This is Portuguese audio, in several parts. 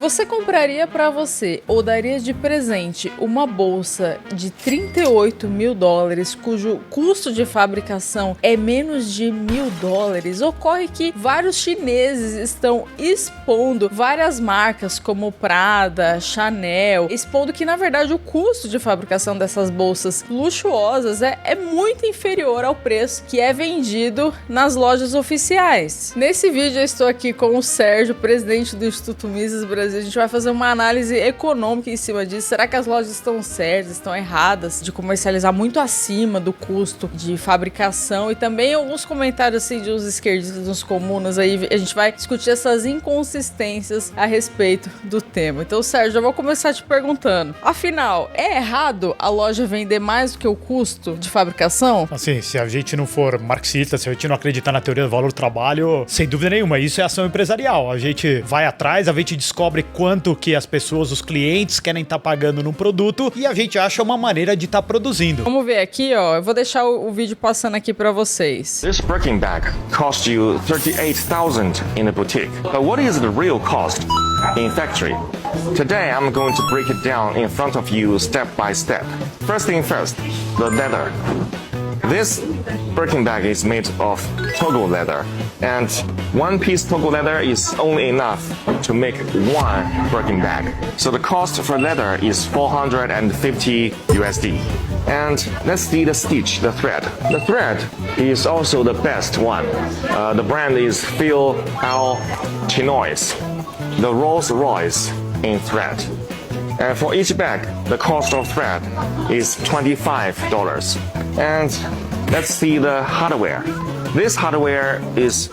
Você compraria para você ou daria de presente uma bolsa de 38 mil dólares, cujo custo de fabricação é menos de $1.000? Ocorre que vários chineses estão expondo várias marcas como Prada, Chanel, expondo que na verdade o custo de fabricação dessas bolsas luxuosas é muito inferior ao preço que é vendido nas lojas oficiais. Nesse vídeo eu estou aqui com o Sérgio, presidente do Instituto Mises Brasil. A gente vai fazer uma análise econômica em cima disso. Será que as lojas estão certas, estão erradas de comercializar muito acima do custo de fabricação? E também alguns comentários assim de uns esquerdistas, uns comunas aí. A gente vai discutir essas inconsistências a respeito do tema. Então, Sérgio, eu vou começar te perguntando. Afinal, é errado a loja vender mais do que o custo de fabricação? Assim, se a gente não for marxista, se a gente não acreditar na teoria do valor do trabalho, sem dúvida nenhuma, isso é ação empresarial. A gente vai atrás, a gente descobre quanto que as pessoas, os clientes querem estar pagando num produto e a gente acha uma maneira de estar produzindo. Vamos ver aqui, ó. Eu vou deixar o vídeo passando aqui pra vocês. This Birkin bag costs you $38,000 in the boutique. But what is the real cost in factory? Today I'm going to break it down in front of you step by step. First thing first, the leather. This Birkin bag is made of Togo leather, and one piece Togo leather is only enough to make one Birkin bag. So the cost for leather is $450 USD. And let's see the stitch, the thread. The thread is also the best one. The brand is Phil L. Chinois, the Rolls Royce in thread. And for each bag, the cost of thread is $25. And let's see the hardware. This hardware is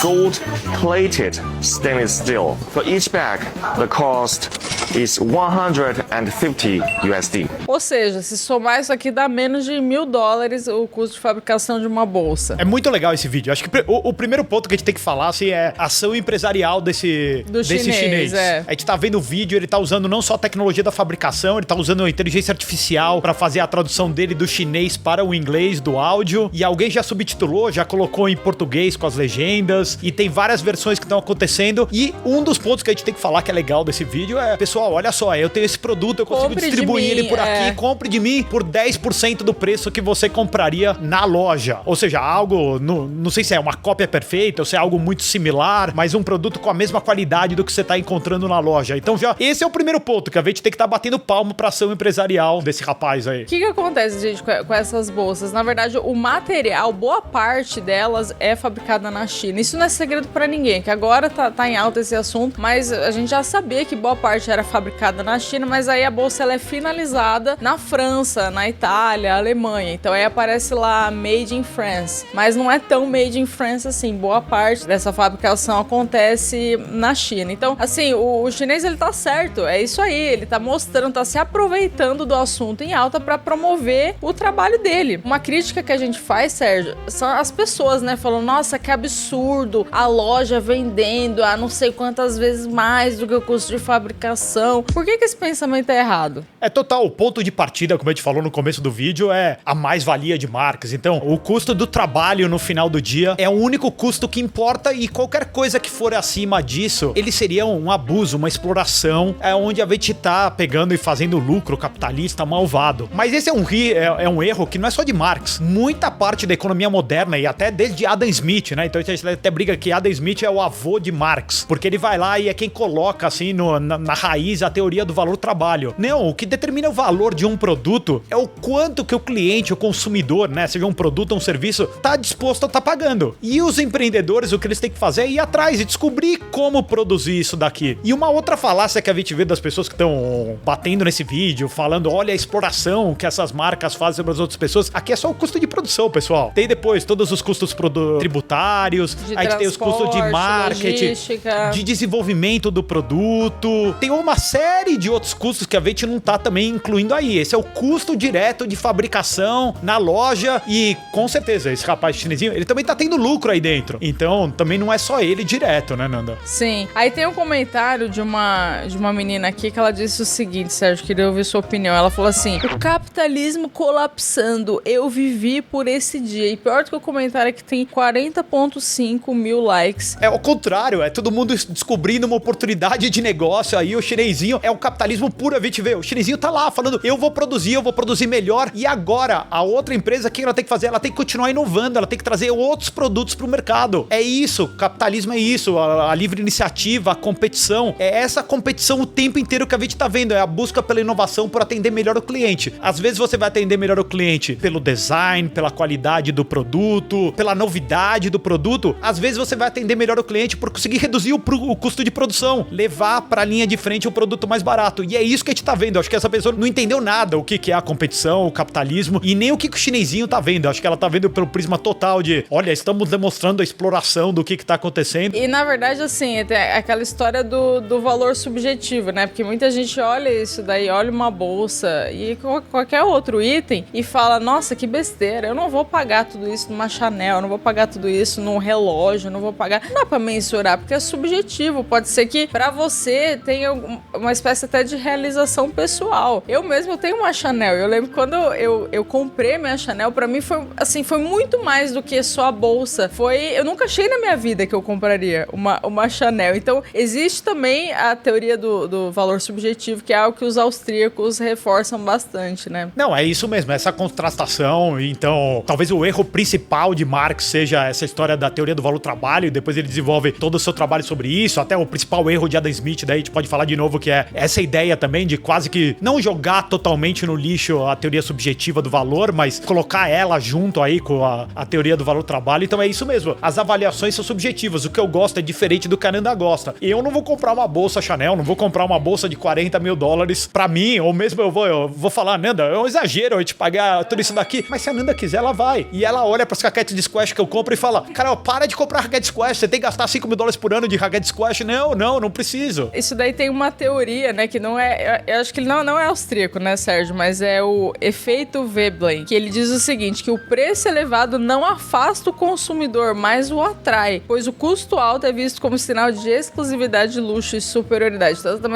gold-plated stainless steel. For each bag, the cost is $150 USD. Ou seja, se somar isso aqui dá menos de $1.000 o custo de fabricação de uma bolsa. É muito legal esse vídeo. Acho que o primeiro ponto que a gente tem que falar assim, é a ação empresarial desse chinês. É. A gente tá vendo o vídeo, ele tá usando não só a tecnologia da fabricação, ele tá usando a inteligência artificial para fazer a tradução dele do chinês para o inglês do áudio. E alguém já subtitulou, já colocou em português com as legendas. E tem várias versões que estão acontecendo. E um dos pontos que a gente tem que falar que é legal desse vídeo é, pessoal, olha só, eu tenho esse produto, eu consigo distribuir ele por aqui, compre de mim por 10% do preço que você compraria na loja. Ou seja, algo, não sei se é uma cópia perfeita ou se é algo muito similar, mas um produto com a mesma qualidade do que você tá encontrando na loja. Então já, esse é o primeiro ponto, que a gente tem que estar batendo palmo pra ação empresarial desse rapaz aí. O que acontece, gente, com essas bolsas? Na verdade, o material, boa parte delas é fabricada na China. Isso não é segredo pra ninguém, que agora tá em alta esse assunto, mas a gente já sabia que boa parte era fabricada na China, mas aí a bolsa ela é finalizada na França, na Itália, Alemanha. Então aí aparece lá Made in France, mas não é tão Made in France assim. Boa parte dessa fabricação acontece na China. Então, assim, o chinês ele tá certo, é isso aí, ele tá mostrando, tá se aproveitando do assunto em alta para promover o trabalho dele. Uma crítica que a gente faz, Sérgio, são as pessoas, né, falando, nossa, que absurdo, a loja vendendo a não sei quantas vezes mais do que o custo de fabricação. Por que esse pensamento é errado? É total, o ponto de partida, como a gente falou no começo do vídeo, é a mais-valia de marcas. Então, o custo do trabalho no final do dia é o único custo que importa e qualquer coisa que for acima disso, ele seria um abuso, uma exploração, onde a gente tá pegando e fazendo lucro capitalista malvado. Mas esse é um erro que não é só de Marx. Muita parte da economia moderna, e até desde Adam Smith, né? Então a gente até briga que Adam Smith é o avô de Marx, porque ele vai lá e é quem coloca, assim, na raiz a teoria do valor do trabalho. Não, o que determina o valor de um produto é o quanto que o cliente, o consumidor, né, seja um produto ou um serviço, tá disposto a estar pagando. E os empreendedores, o que eles têm que fazer é ir atrás e descobrir como produzir isso daqui. E uma outra falácia que a gente vê das pessoas que estão batendo nesse vídeo, falando, olha a exploração que essas marcas fazem sobre as outras pessoas, aqui é só o custo de produção, pessoal. Tem depois todos os custos tributários, a gente tem os custos de marketing, logística, de desenvolvimento do produto, tem uma série de outros custos custos que a gente não tá também incluindo aí. Esse é o custo direto de fabricação na loja e, com certeza, esse rapaz chinesinho, ele também tá tendo lucro aí dentro. Então, também não é só ele direto, né, Nanda? Sim. Aí tem um comentário de uma menina aqui que ela disse o seguinte, Sérgio, queria ouvir sua opinião. Ela falou assim: o capitalismo colapsando, eu vivi por esse dia. E pior do que o comentário é que tem 40.5 mil likes. É o contrário, é todo mundo descobrindo uma oportunidade de negócio aí, o chinesinho é o capitalismo puro, a gente vê, o chinesinho tá lá falando, eu vou produzir melhor, e agora, a outra empresa, o que ela tem que fazer? Ela tem que continuar inovando, ela tem que trazer outros produtos pro mercado. É isso, capitalismo é isso, a livre iniciativa, a competição, é essa competição o tempo inteiro que a gente tá vendo, é a busca pela inovação por atender melhor o cliente. Às vezes você vai atender melhor o cliente pelo design, pela qualidade do produto, pela novidade do produto, às vezes você vai atender melhor o cliente por conseguir reduzir o custo de produção, levar pra linha de frente o produto mais barato. E é isso que a gente tá vendo. Eu acho que essa pessoa não entendeu nada o que é a competição, o capitalismo, e nem o que o chinesinho tá vendo. Eu acho que ela tá vendo pelo prisma total de, olha, estamos demonstrando a exploração do que tá acontecendo. E na verdade, assim, é aquela história do valor subjetivo, né? Porque muita gente olha isso daí, olha uma bolsa e qualquer outro item e fala, nossa, que besteira, eu não vou pagar tudo isso numa Chanel, eu não vou pagar tudo isso num relógio, eu não vou pagar. Não dá pra mensurar, porque é subjetivo. Pode ser que pra você tenha uma espécie até de realização pessoal. Eu mesmo tenho uma Chanel. Eu lembro quando eu comprei minha Chanel, pra mim foi assim, foi muito mais do que só a bolsa. Eu nunca achei na minha vida que eu compraria uma Chanel. Então, existe também a teoria do valor subjetivo, que é algo que os austríacos reforçam bastante, né? Não, é isso mesmo, essa contrastação. Então, talvez o erro principal de Marx seja essa história da teoria do valor trabalho, e depois ele desenvolve todo o seu trabalho sobre isso, até o principal erro de Adam Smith, daí a gente pode falar de novo, que é essa ideia também de quase que não jogar totalmente no lixo a teoria subjetiva do valor, mas colocar ela junto aí com a teoria do valor trabalho. Então é isso mesmo, as avaliações são subjetivas, o que eu gosto é diferente do que a Nanda gosta. Eu não vou comprar uma bolsa Chanel, não vou comprar uma bolsa de 40 mil dólares pra mim, ou mesmo eu vou falar, Nanda, é um exagero eu te pagar tudo isso daqui, mas se a Nanda quiser, ela vai. E ela olha pras raquetes de squash que eu compro e fala, cara, para de comprar raquete de squash, você tem que gastar 5 mil dólares por ano de raquete de squash. Não preciso. Isso daí tem uma teoria, né, que não é, eu acho que ele não é austríaco, né, Sérgio, mas é o efeito Veblen, que ele diz o seguinte, que o preço elevado não afasta o consumidor, mas o atrai, pois o custo alto é visto como sinal de exclusividade, luxo e superioridade. Então,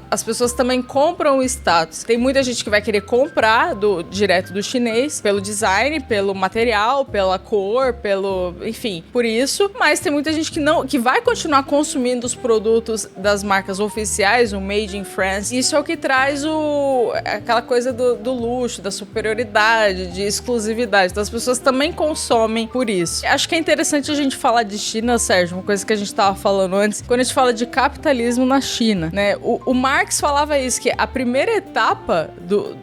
as pessoas também compram o status. Tem muita gente que vai querer comprar direto do chinês, pelo design, pelo material, pela cor, enfim, por isso, mas tem muita gente que vai continuar consumindo os produtos das marcas oficiais, o Made in France. Isso é o que traz aquela coisa do luxo, da superioridade, de exclusividade. Então as pessoas também consomem por isso. Acho que é interessante a gente falar de China, Sérgio, uma coisa que a gente estava falando antes, quando a gente fala de capitalismo na China, né? O Marx falava isso, que a primeira etapa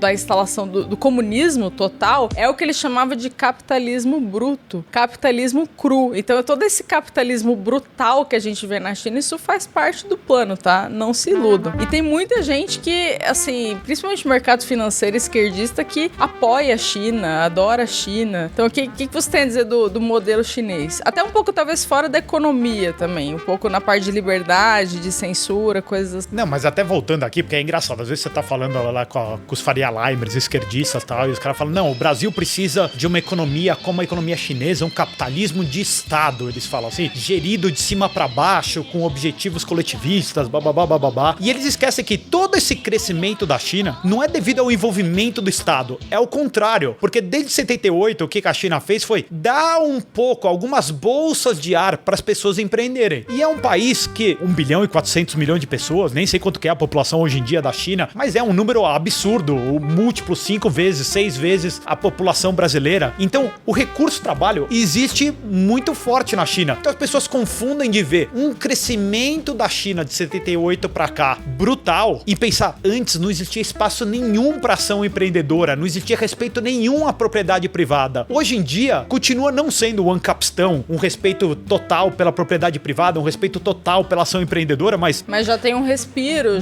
da instalação do comunismo total é o que ele chamava de capitalismo bruto, capitalismo cru. Então todo esse capitalismo brutal que a gente vê na China, isso faz parte do plano, tá? Não se iludam. E tem muita gente que, assim, principalmente o mercado financeiro esquerdista, que apoia a China, adora a China. Então o que você tem a dizer do modelo chinês? Até um pouco, talvez, fora da economia também, um pouco na parte de liberdade, de censura, coisas assim. Não, mas até voltando aqui, porque é engraçado, às vezes você tá falando lá com os Faria Limers, esquerdistas e tal, e os caras falam, não, o Brasil precisa de uma economia como a economia chinesa, um capitalismo de Estado, eles falam assim, gerido de cima pra baixo, com objetivos coletivistas, bababá. E eles esquecem que todo esse crescimento da China não é devido ao envolvimento do Estado, é o contrário, porque desde 78 o que a China fez foi dar um pouco, algumas bolsas de ar para as pessoas empreenderem. E é um país que 1 bilhão e 400 milhões de pessoas, nem sei quanto que é a população hoje em dia da China, mas é um número absurdo, o múltiplo 5 vezes, 6 vezes a população brasileira. Então, o recurso trabalho existe muito forte na China. Então as pessoas confundem de ver um crescimento da China de 78 pra cá brutal e pensar, antes não existia espaço nenhum pra ação empreendedora, não existia respeito nenhum à propriedade privada. Hoje em dia, continua não sendo o ancapistão, um respeito total pela propriedade privada, um respeito total pela ação empreendedora, mas já tem um respiro,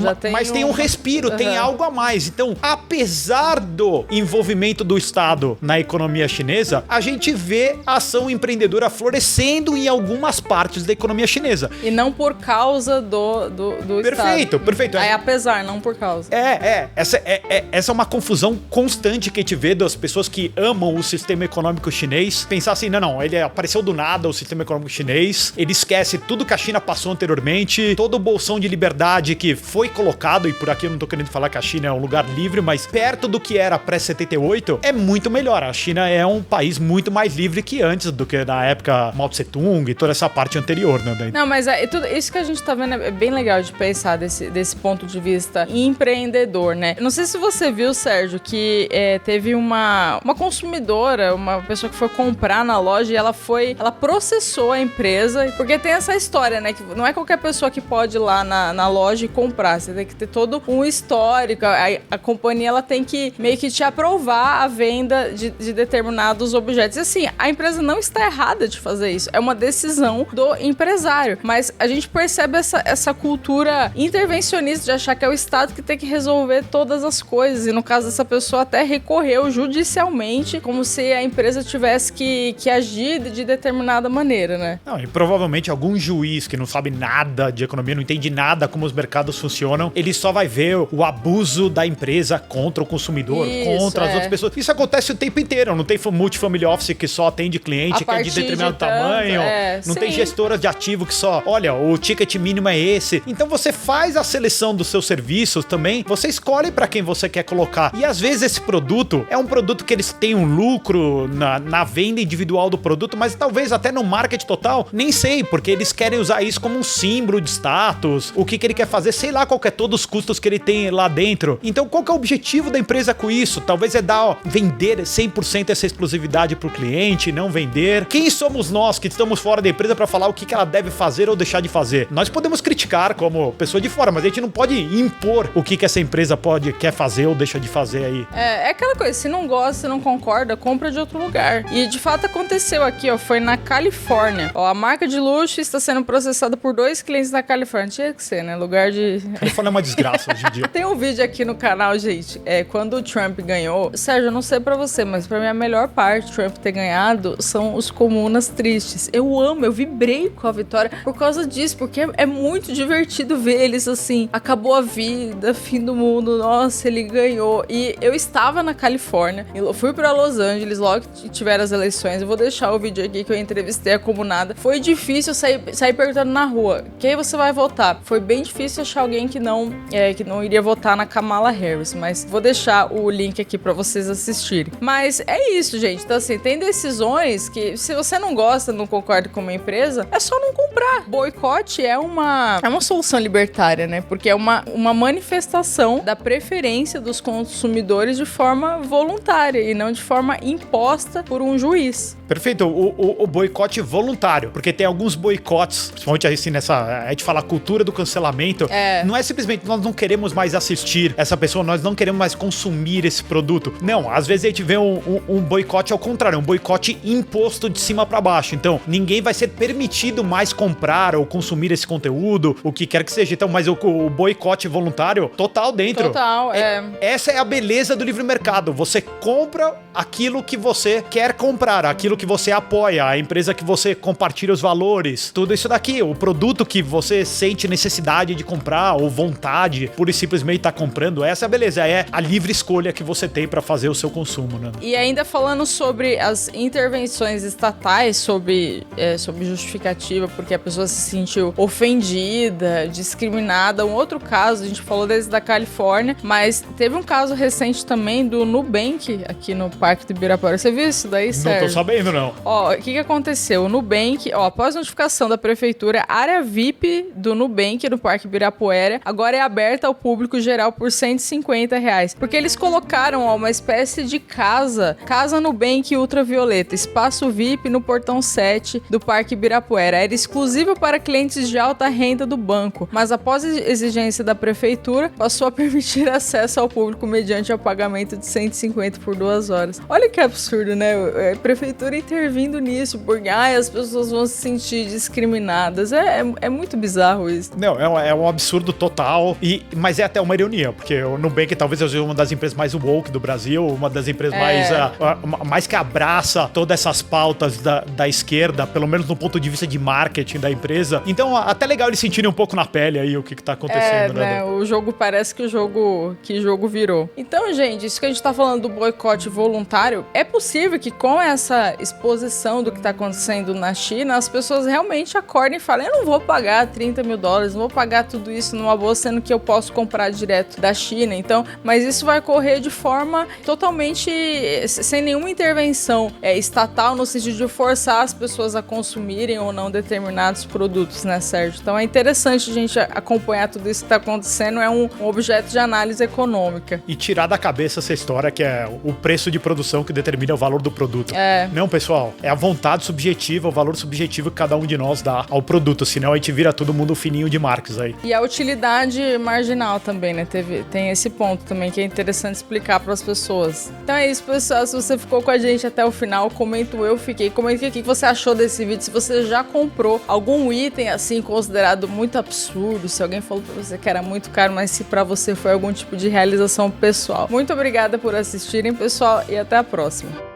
tem um respiro, tem algo a mais. Então, apesar do envolvimento do Estado na economia chinesa, a gente vê a ação empreendedora florescendo em algumas partes da economia chinesa. E não por causa do Perfeito, Estado. perfeito. Aí, apesar, não por por causa. Essa é uma confusão constante que a gente vê das pessoas que amam o sistema econômico chinês. Pensar assim, não, ele apareceu do nada, o sistema econômico chinês. Ele esquece tudo que a China passou anteriormente, todo o bolsão de liberdade que foi colocado, e por aqui eu não tô querendo falar que a China é um lugar livre, mas perto do que era pré-78, é muito melhor. A China é um país muito mais livre que antes, do que na época Mao Tse-tung e toda essa parte anterior, né? Não, mas tudo isso que a gente tá vendo é bem legal de pensar desse ponto de vista empreendedor, né? Não sei se você viu, Sérgio, que teve uma consumidora, uma pessoa que foi comprar na loja e ela processou a empresa, porque tem essa história, né? Que não é qualquer pessoa que pode ir lá na loja e comprar, você tem que ter todo um histórico, a companhia ela tem que meio que te aprovar a venda de determinados objetos. E assim, a empresa não está errada de fazer isso, é uma decisão do empresário, mas a gente percebe essa cultura intervencionista de achar que é o Estado que tem que resolver todas as coisas, e no caso dessa pessoa até recorreu judicialmente, como se a empresa tivesse que agir de determinada maneira, né? Não, e provavelmente algum juiz que não sabe nada de economia, não entende nada como os mercados funcionam, ele só vai ver o abuso da empresa contra o consumidor, contra as outras pessoas. Isso acontece o tempo inteiro, não tem multifamily office que só atende cliente que é de determinado tamanho, não tem gestoras de ativo que só, olha, o ticket mínimo é esse. Então você faz a seleção dos seus serviços também, você escolhe para quem você quer colocar. E às vezes esse produto é um produto que eles têm um lucro na venda individual do produto, mas talvez até no marketing total, nem sei, porque eles querem usar isso como um símbolo de status, o que ele quer fazer, sei lá qual que é todos os custos que ele tem lá dentro. Então qual que é o objetivo da empresa com isso? Talvez é vender 100% essa exclusividade pro cliente, não vender. Quem somos nós que estamos fora da empresa para falar o que ela deve fazer ou deixar de fazer? Nós podemos criticar como pessoa de fora, mas a gente não pode impor o que essa empresa quer fazer ou deixa de fazer aí. É aquela coisa, se não gosta, se não concorda, compra de outro lugar. E de fato aconteceu aqui, foi na Califórnia. A marca de luxo está sendo processada por 2 clientes na Califórnia. Tinha que ser, né? Lugar de... Califórnia é uma desgraça hoje em dia. Tem um vídeo aqui no canal, gente, quando o Trump ganhou. Sérgio, eu não sei pra você, mas pra mim a melhor parte de Trump ter ganhado são os comunas tristes. Eu vibrei com a vitória por causa disso, porque é muito divertido ver eles assim, acabou a vida, fim do mundo, nossa, ele ganhou. E eu estava na Califórnia, eu fui pra Los Angeles logo que tiveram as eleições, eu vou deixar o vídeo aqui que eu entrevistei a comunada. Foi difícil sair perguntando na rua, quem você vai votar? Foi bem difícil achar alguém que não iria votar na Kamala Harris, mas vou deixar o link aqui pra vocês assistirem. Mas é isso, gente. Então assim, tem decisões que se você não gosta, não concorda com uma empresa, é só não comprar. Boicote é uma solução libertária, né? Porque é uma manifestação da preferência dos consumidores de forma voluntária e não de forma imposta por um juiz. Perfeito, o boicote voluntário, porque tem alguns boicotes, principalmente assim a gente fala a cultura do cancelamento, não é simplesmente nós não queremos mais assistir essa pessoa, nós não queremos mais consumir esse produto. Não, às vezes a gente vê um boicote ao contrário, um boicote imposto de cima pra baixo. Então, ninguém vai ser permitido mais comprar ou consumir esse conteúdo, o que quer que seja. Então, mas o boicote voluntário, total dentro. Total, Essa é a beleza do livre mercado. Você compra aquilo que você quer comprar, aquilo que você apoia, a empresa que você compartilha os valores, tudo isso daqui, o produto que você sente necessidade de comprar ou vontade, pura e simplesmente tá comprando, essa é a beleza, é a livre escolha que você tem pra fazer o seu consumo, né? E ainda falando sobre as intervenções estatais, sobre justificativa, porque a pessoa se sentiu ofendida, discriminada, um outro caso, a gente falou desde da Califórnia, mas teve um caso recente também do Nubank, aqui no Parque do Ibirapuera. Você viu isso daí, Sérgio? Não tô sabendo, não. O que aconteceu? O Nubank, após notificação da prefeitura, a área VIP do Nubank no Parque Ibirapuera agora é aberta ao público geral por R$150, porque eles colocaram uma espécie de casa Nubank ultravioleta, espaço VIP no portão 7 do Parque Ibirapuera. Era exclusivo para clientes de alta renda do banco, mas após exigência da prefeitura, passou a permitir acesso ao público mediante o pagamento de R$150 por 2 horas. Olha que absurdo, né? A prefeitura intervindo nisso, porque as pessoas vão se sentir discriminadas. É muito bizarro isso. Não, é um absurdo total, mas é até uma ironia, porque o Nubank talvez seja uma das empresas mais woke do Brasil, uma das empresas mais que abraça todas essas pautas da esquerda, pelo menos no ponto de vista de marketing da empresa. Então, até legal eles sentirem um pouco na pele aí o que tá acontecendo, né? O jogo parece que jogo virou. Então, gente, isso que a gente tá falando do boicote voluntário, é possível que com essa exposição do que tá acontecendo na China, as pessoas realmente acordem e falem, eu não vou pagar 30 mil dólares, não vou pagar tudo isso numa bolsa, sendo que eu posso comprar direto da China. Então, mas isso vai ocorrer de forma totalmente sem nenhuma intervenção estatal, no sentido de forçar as pessoas a consumirem ou não determinados produtos, né, Sérgio? Então é interessante a gente acompanhar tudo isso que está acontecendo, é um objeto de análise econômica. E tirar da cabeça essa história que é o preço de produção que determina o valor do produto. Não, pessoal, é a vontade subjetiva, o valor subjetivo que cada um de nós dá ao produto, senão a gente vira todo mundo fininho de Marx aí. E a utilidade marginal também, né? Tem esse ponto também que é interessante explicar para as pessoas. Então é isso, pessoal. Se você ficou com a gente até o final, comenta o eu fiquei. Comenta o que você achou desse vídeo. Se você já comprou algum item assim considerado muito absurdo, se alguém falou para você que era muito caro, mas se para você foi algum tipo de realização pessoal. Muito obrigada por assistirem, pessoal, e até a próxima.